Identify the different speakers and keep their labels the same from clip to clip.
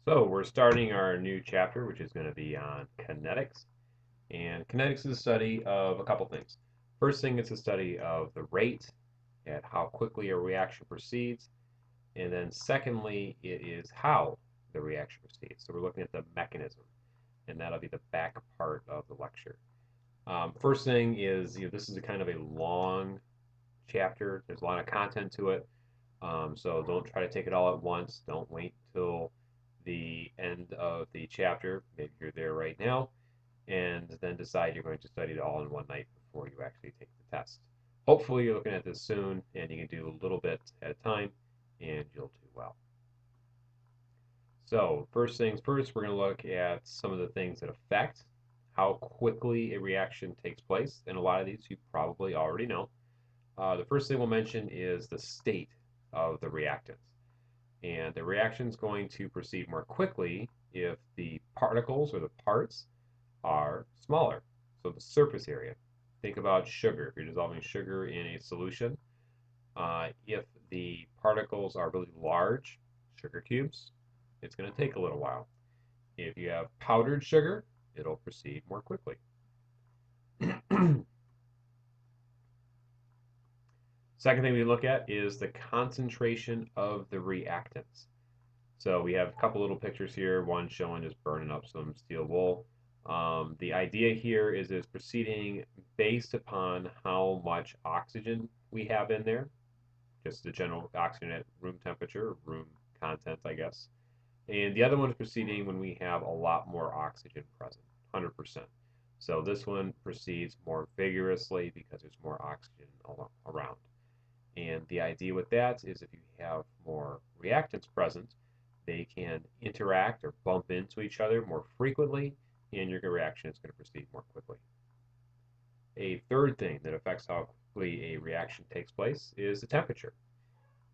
Speaker 1: So we're starting our new chapter, which is going to be on kinetics. And kinetics is a study of a couple things. First thing, it's a study of the rate at how quickly a reaction proceeds. And then secondly, it is how the reaction proceeds. So we're looking at the mechanism, and that'll be the back part of the lecture. First thing is, this is a kind of a long chapter. There's a lot of content to it. So don't try to take it all at once. Don't wait till the end of the chapter. Maybe you're there right now, and then decide you're going to study it all in one night before you actually take the test. Hopefully, you're looking at this soon and you can do a little bit at a time and you'll do well. So, first things first, we're going to look at some of the things that affect how quickly a reaction takes place. And a lot of these you probably already know. The first thing we'll mention is the state of the reactants. And the reaction is going to proceed more quickly if the particles or the parts are smaller. So the surface area. Think about sugar. If you're dissolving sugar in a solution, if the particles are really large, sugar cubes, it's going to take a little while. If you have powdered sugar, it'll proceed more quickly. Second thing we look at is the concentration of the reactants. So we have a couple little pictures here, one showing just burning up some steel wool. The idea here is it's proceeding based upon how much oxygen we have in there, just the general oxygen at room temperature, room content, I guess. And the other one is proceeding when we have a lot more oxygen present, 100%. So this one proceeds more vigorously because there's more oxygen around. And the idea with that is if you have more reactants present, they can interact or bump into each other more frequently, and your reaction is going to proceed more quickly. A third thing that affects how quickly a reaction takes place is the temperature.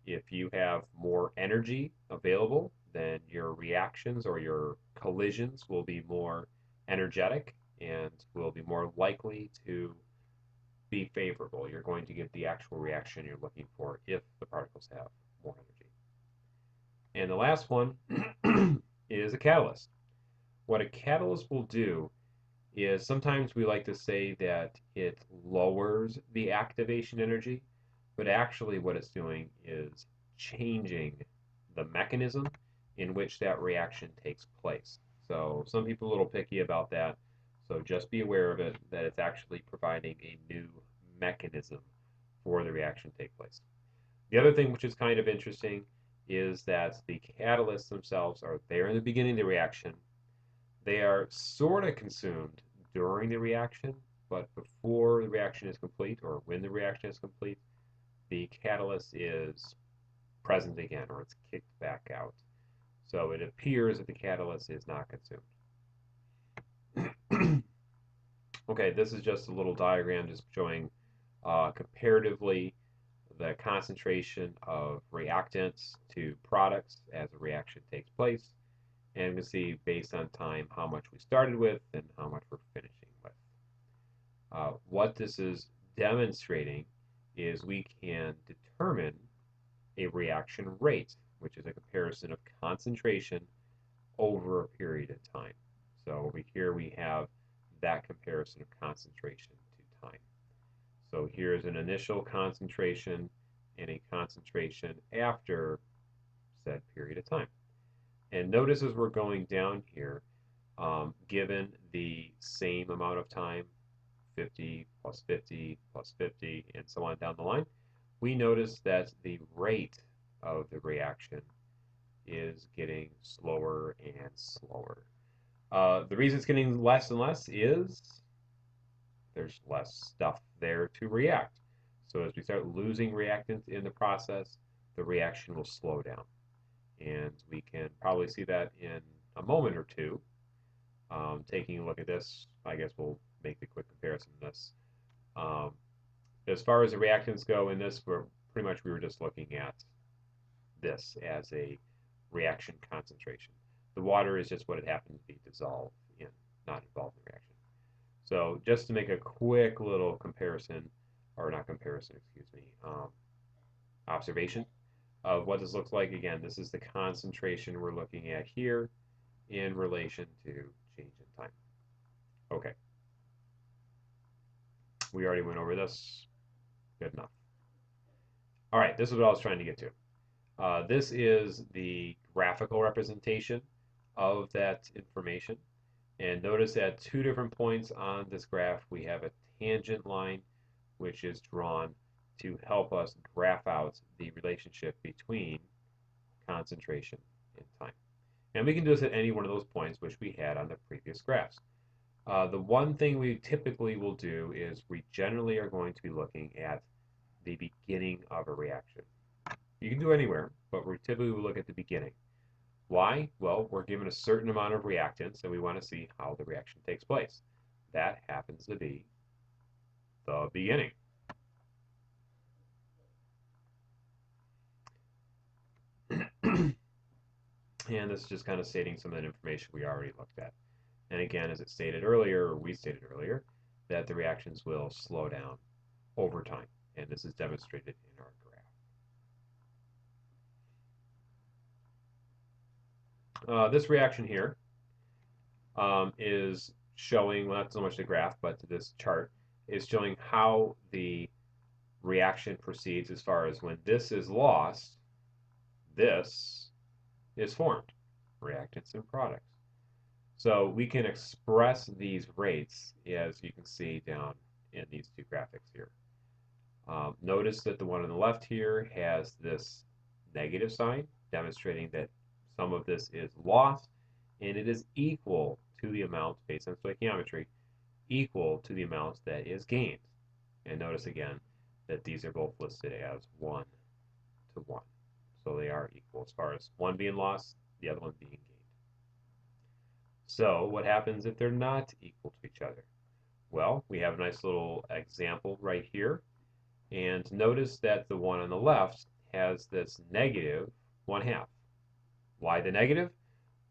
Speaker 1: If you have more energy available, then your reactions or your collisions will be more energetic and will be more likely to be favorable. You're going to get the actual reaction you're looking for if the particles have more energy. And the last one is a catalyst. What a catalyst will do is sometimes we like to say that it lowers the activation energy, but actually what it's doing is changing the mechanism in which that reaction takes place. So some people are a little picky about that. So just be aware of it, that it's actually providing a new mechanism for the reaction to take place. The other thing which is kind of interesting is that the catalysts themselves are there in the beginning of the reaction. They are sort of consumed during the reaction, but before the reaction is complete or when the reaction is complete, the catalyst is present again or it's kicked back out. So it appears that the catalyst is not consumed. Okay, this is just a little diagram just showing comparatively the concentration of reactants to products as a reaction takes place. And we see based on time how much we started with and how much we're finishing with. What this is demonstrating is we can determine a reaction rate, which is a comparison of concentration over a period of time. So over here we have that comparison of concentration to time. So here's an initial concentration and a concentration after said period of time. And notice as we're going down here, given the same amount of time, 50 plus 50 plus 50, and so on down the line, we notice that the rate of the reaction is getting slower and slower. The reason it's getting less and less is there's less stuff there to react. So as we start losing reactants in the process, the reaction will slow down. And we can probably see that in a moment or two. Taking a look at this, I guess we'll make the quick comparison of this. As far as the reactants go in this, we were just looking at this as a reaction concentration. The water is just what it happens to be dissolved in, not involved in the reaction. So just to make a quick little comparison, or not comparison, excuse me, observation of what this looks like. Again, this is the concentration we're looking at here. in relation to change in time. Okay, we already went over this. Good enough. All right, this is what I was trying to get to. This is the graphical representation of that information. And notice at 2 different points on this graph, we have a tangent line which is drawn to help us graph out the relationship between concentration and time. And we can do this at any one of those points which we had on the previous graphs. The one thing we typically will do is we generally are going to be looking at the beginning of a reaction. You can do anywhere, but we typically will look at the beginning. Why? Well, we're given a certain amount of reactants and we want to see how the reaction takes place. That happens to be the beginning. And this is just kind of stating some of that information we already looked at. And again, as it stated earlier, or we stated earlier, that the reactions will slow down over time. And this is demonstrated in our graph. This reaction here is showing, well, not so much the graph, but this chart is showing how the reaction proceeds as far as when this is lost, this is formed, reactants and products. So we can express these rates as you can see down in these two graphics here. Notice that the one on the left here has this negative sign, demonstrating that some of this is lost, and it is equal to the amount, based on stoichiometry, equal to the amount that is gained. And notice again that these are both listed as 1 to 1. So they are equal as far as one being lost, the other one being gained. So what happens if they're not equal to each other? Well, we have a nice little example right here. And notice that the one on the left has this negative 1/2. Why the negative?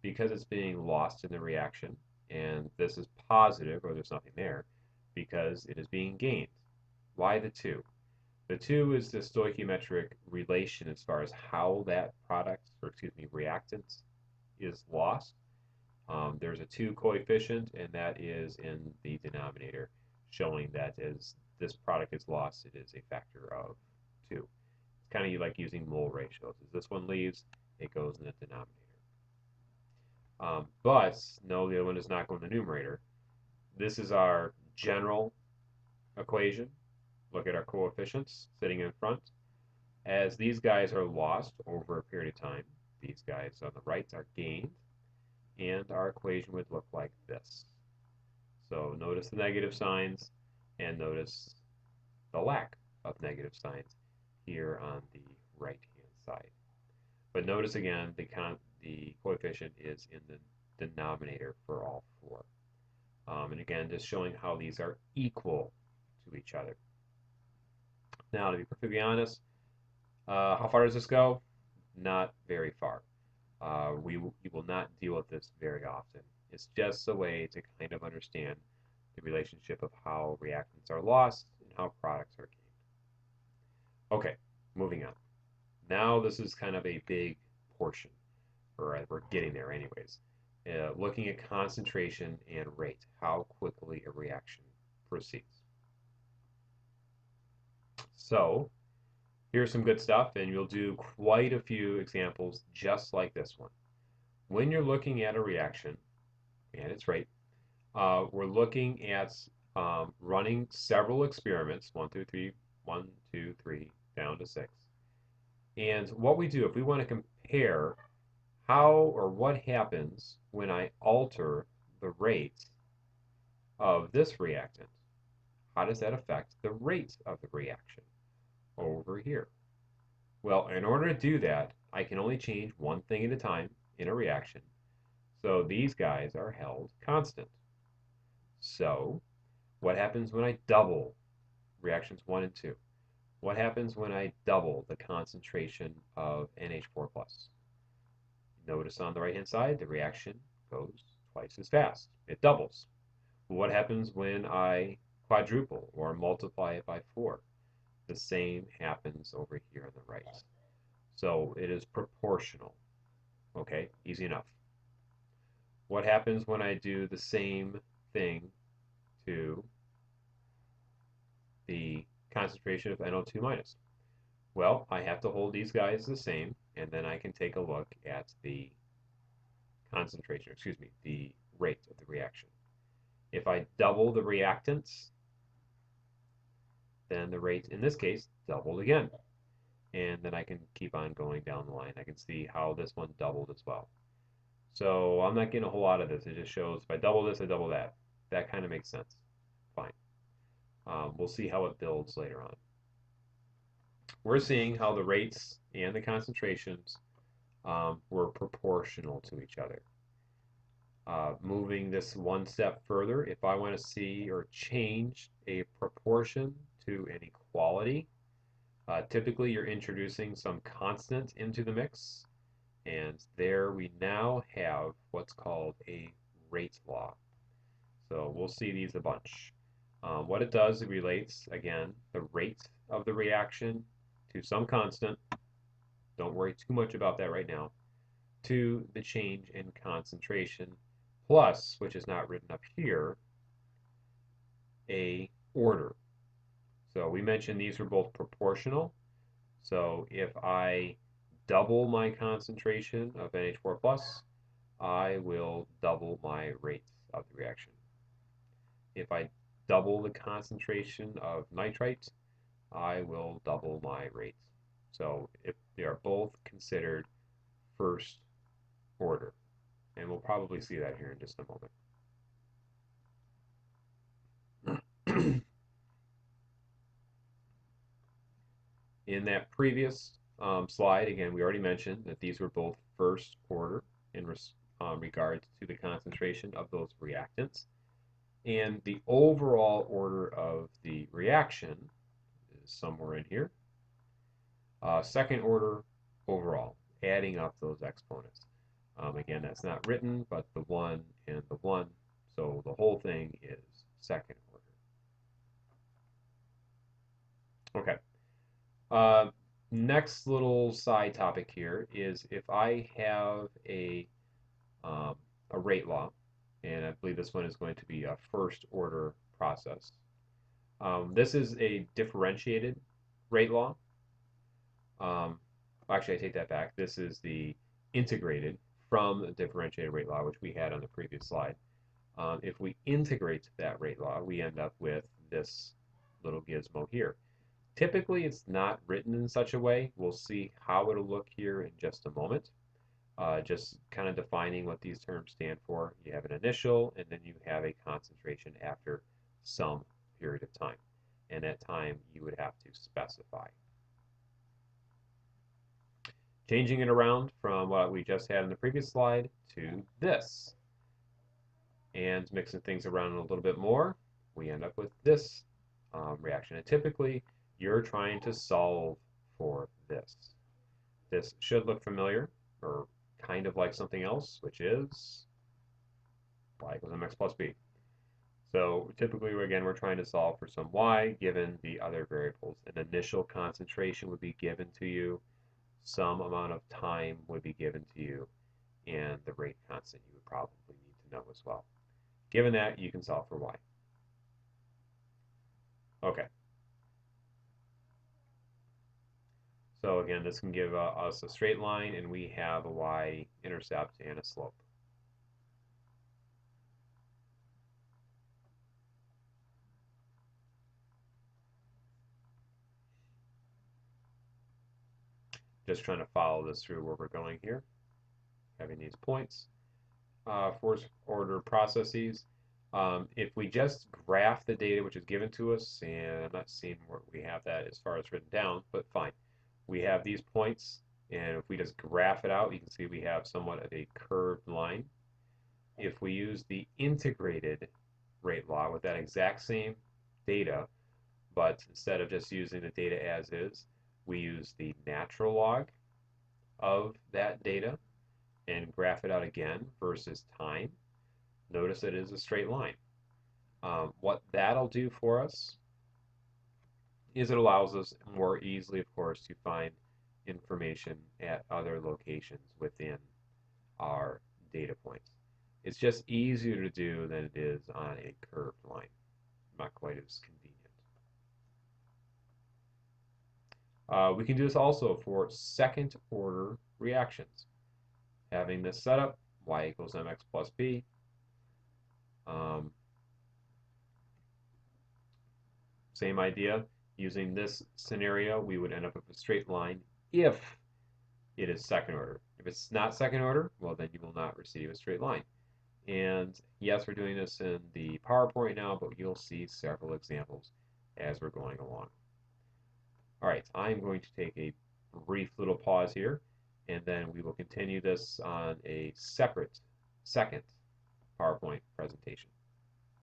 Speaker 1: Because it's being lost in the reaction. And this is positive, or there's nothing there, because it is being gained. Why the 2? The 2 is the stoichiometric relation as far as how that product, or excuse me, reactant is lost. There's a 2 coefficient, and that is in the denominator, showing that as this product is lost, it is a factor of 2. It's kind of like using mole ratios. As this one leaves, it goes in the denominator. But no, the other one is not going in the numerator. This is our general equation. Look at our coefficients sitting in front. As these guys are lost over a period of time, these guys on the right are gained, and our equation would look like this. So notice the negative signs, and notice the lack of negative signs here on the right-hand side. But notice again, the coefficient is in the denominator for all 4. And again, just showing how these are equal to each other. Now, to be perfectly honest, how far does this go? Not very far. We will not deal with this very often. It's just a way to kind of understand the relationship of how reactants are lost and how products are gained. Okay, moving on. Now this is kind of a big portion, or we're getting there anyways. Looking at concentration and rate, how quickly a reaction proceeds. So here's some good stuff, and you'll do quite a few examples just like this one. When you're looking at a reaction and its rate, we're looking at running several experiments, 1 through 3, 1, 2, 3, down to 6. And what we do, if we want to compare how or what happens when I alter the rate of this reactant, how does that affect the rate of the reaction over here? Well, in order to do that, I can only change one thing at a time in a reaction. So these guys are held constant. So what happens when I double reactions 1 and 2? What happens when I double the concentration of NH4+? Notice on the right-hand side, the reaction goes twice as fast. It doubles. What happens when I quadruple or multiply it by 4? The same happens over here on the right. So it is proportional. Okay, easy enough. What happens when I do the same thing to the concentration of NO2 minus? Well, I have to hold these guys the same, and then I can take a look at the concentration, excuse me, the rate of the reaction. If I double the reactants, then the rate, in this case, doubled again. And then I can keep on going down the line. I can see how this one doubled as well. So I'm not getting a whole lot of this. It just shows if I double this, I double that. That kind of makes sense. Fine. We'll see how it builds later on. We're seeing how the rates and the concentrations were proportional to each other. Moving this one step further, if I want to see or change a proportion to an equality, typically you're introducing some constant into the mix, and there we now have what's called a rate law. So we'll see these a bunch. What it does, it relates, again, the rate of the reaction to some constant, don't worry too much about that right now, to the change in concentration, plus, which is not written up here, a order. So we mentioned these were both proportional. So if I double my concentration of NH4 plus, I will double my rate of the reaction. If I double the concentration of nitrite, I will double my rate. So if they are both considered first order. And we'll probably see that here in just a moment. In that previous slide, again, we already mentioned that these were both first order in regards to the concentration of those reactants. And the overall order of the reaction is somewhere in here. Second order overall, adding up those exponents. Again, that's not written, but the 1 and the 1, so the whole thing is second order. Okay. Next little side topic here is if I have a rate law, and I believe this one is going to be a first order process. This is a differentiated rate law. Actually, I take that back. This is the integrated from the differentiated rate law, which we had on the previous slide. If we integrate that rate law, we end up with this little gizmo here. Typically, it's not written in such a way. We'll see how it'll look here in just a moment. Just kind of defining what these terms stand for. You have an initial, and then you have a concentration after some period of time. And that time you would have to specify. Changing it around from what we just had in the previous slide to this. And mixing things around a little bit more, we end up with this reaction. And typically, you're trying to solve for this. This should look familiar, or kind of like something else, which is y equals mx plus b. So typically, again, we're trying to solve for some y given the other variables. An initial concentration would be given to you. Some amount of time would be given to you. And the rate constant you would probably need to know as well. Given that, you can solve for y. Okay. So again, this can give us a straight line, and we have a y-intercept and a slope. Just trying to follow this through where we're going here, having these points. First order processes. If we just graph the data which is given to us, and I'm not seeing where we have that as far as written down, but fine. We have these points, and if we just graph it out, you can see we have somewhat of a curved line. If we use the integrated rate law with that exact same data, but instead of just using the data as is, we use the natural log of that data and graph it out again versus time. Notice it is a straight line. What that'll do for us is it allows us more easily, of course, to find information at other locations within our data points. It's just easier to do than it is on a curved line. Not quite as convenient. We can do this also for second order reactions. Having this setup, y equals mx plus b. Same idea. Using this scenario, we would end up with a straight line if it is second order. If it's not second order, well, then you will not receive a straight line. And yes, we're doing this in the PowerPoint now, but you'll see several examples as we're going along. All right, I'm going to take a brief little pause here, and then we will continue this on a separate second PowerPoint presentation.